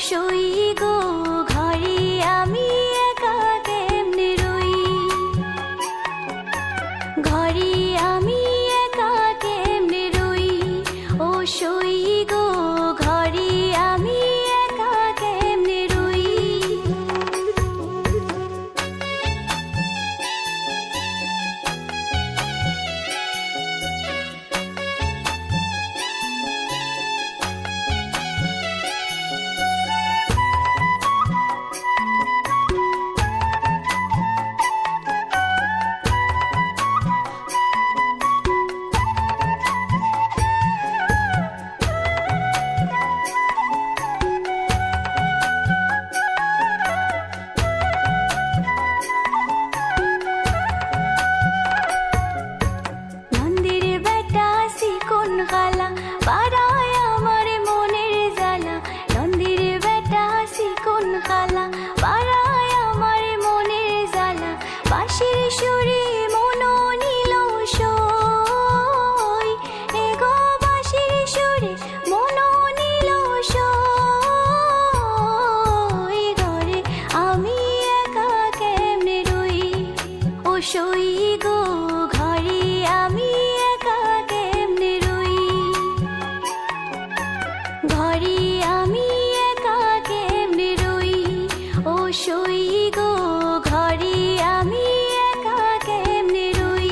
শুই গো ঘরে আমি একা কেমনে শুই গো ঘরে আমি একা কেমনে রই।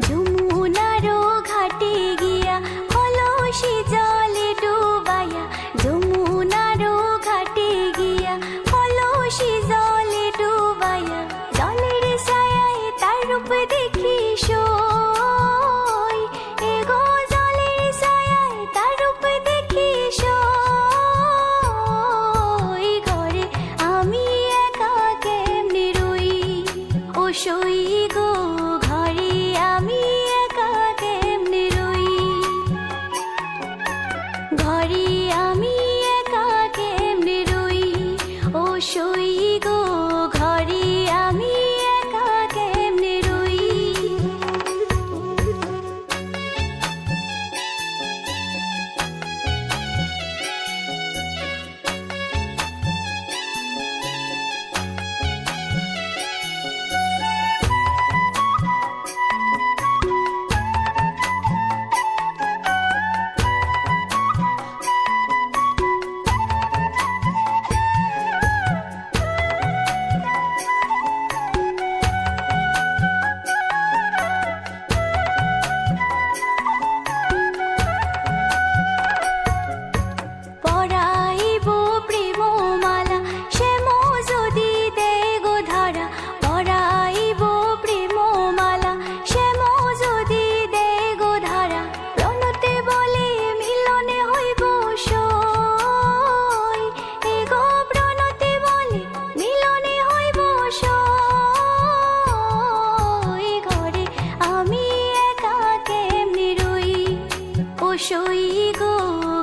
যমুনারও ঘাটে গিয়া কলসি জলে ডুবাইয়া, যমুনারও ঘাটে গিয়া কলসি জলে ডুবাইয়া, জলের ছায়ায় তার রূপ দেখি সই। এগো জলের ছায়ায় তার রূপ দেখি সই। ঘরে আমি একা কেমনে রই, ও সই গো ঘরে আমি একা কেমনে রই। ঘরে আমি একা কেমনে রই, ও সই গো ঘরে আমি একা কেমনে রই। পরাইব প্রেমমালা শ্যাম যদি দেয় গো ধরা, পরাইব প্রেমমালা শ্যাম যদি দেয় গো ধরা, প্রণতে বলে মিলনে হইব সই। এগো প্রণতে বলে মিলনে হইব সই। ঘরে আমি একা কেমনে রই, ও সই গো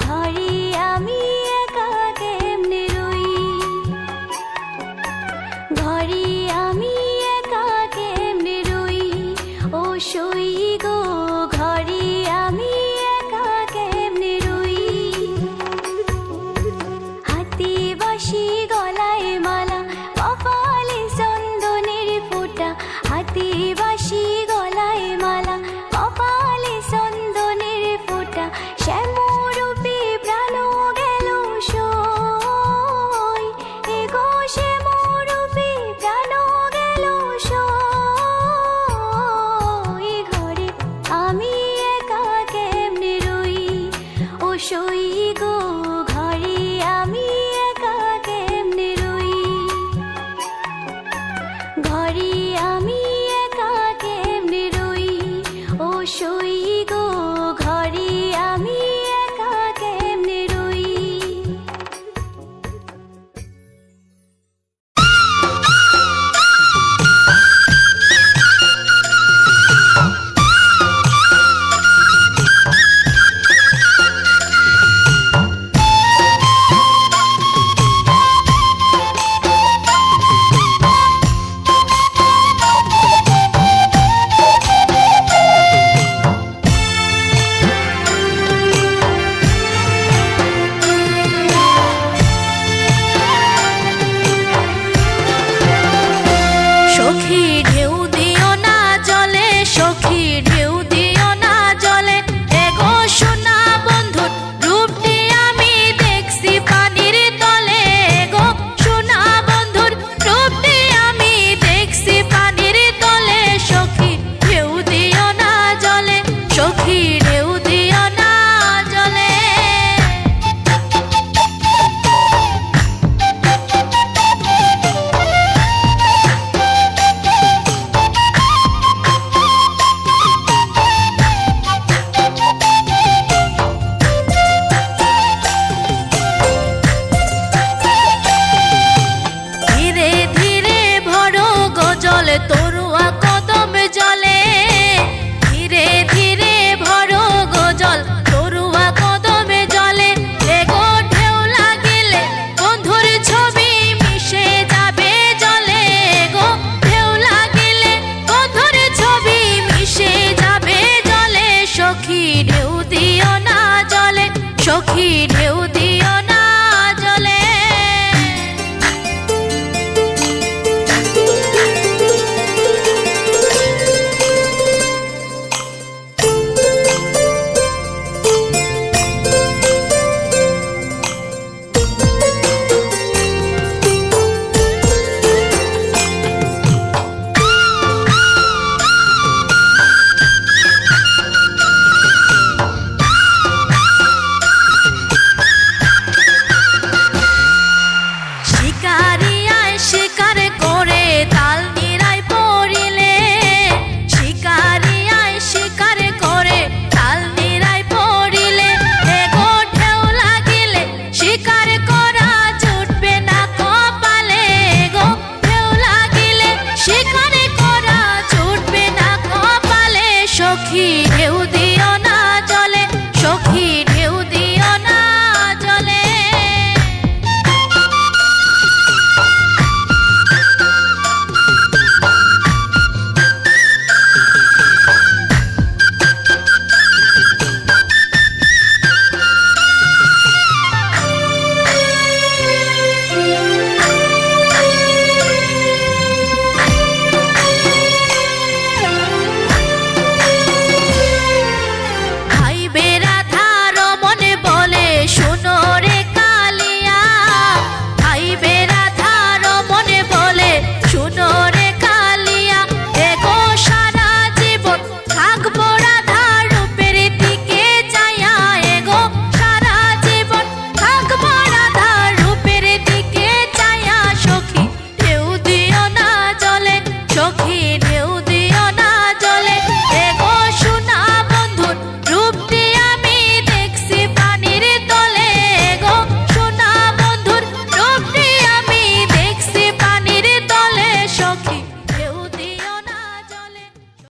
ঘরে আমি একা কেমনে রই। ঘরে আমি একা কেমনে রই, ও সই গো ঘরে আমি একা কেমনে রই। হাতে বাঁশি গলায় মালা কপালে চন্দনের ফোঁটা, হাতে বাঁশি গলায় মালা কপালে চন্দনের ফোঁটা, শ্যামরূপে প্রাণ গেল সই। এগো শ্যামরূপে প্রাণ গেল সই। ঘরে আমি একা কেমনে রই, ও সই গো ঘরে আমি একা কেমনে রই। ঘরে আমি একা কেমনে রই, ও সই গো ঘরে আমি একা কেমনে রই। সখী ঢেউ দিও না জলে। শিকারিয়ায় শিকার করে তাল নিরায় পড়িলে, শিকারিয়ায় শিকার করে তাল নিরায় পড়িলে, এগো ঢেউ লাগিলে শিকার করা জুটবে না কপালে, গো ঢেউ লাগিলে শিকার করা জুটবে না কপালে। সখী ঢেউ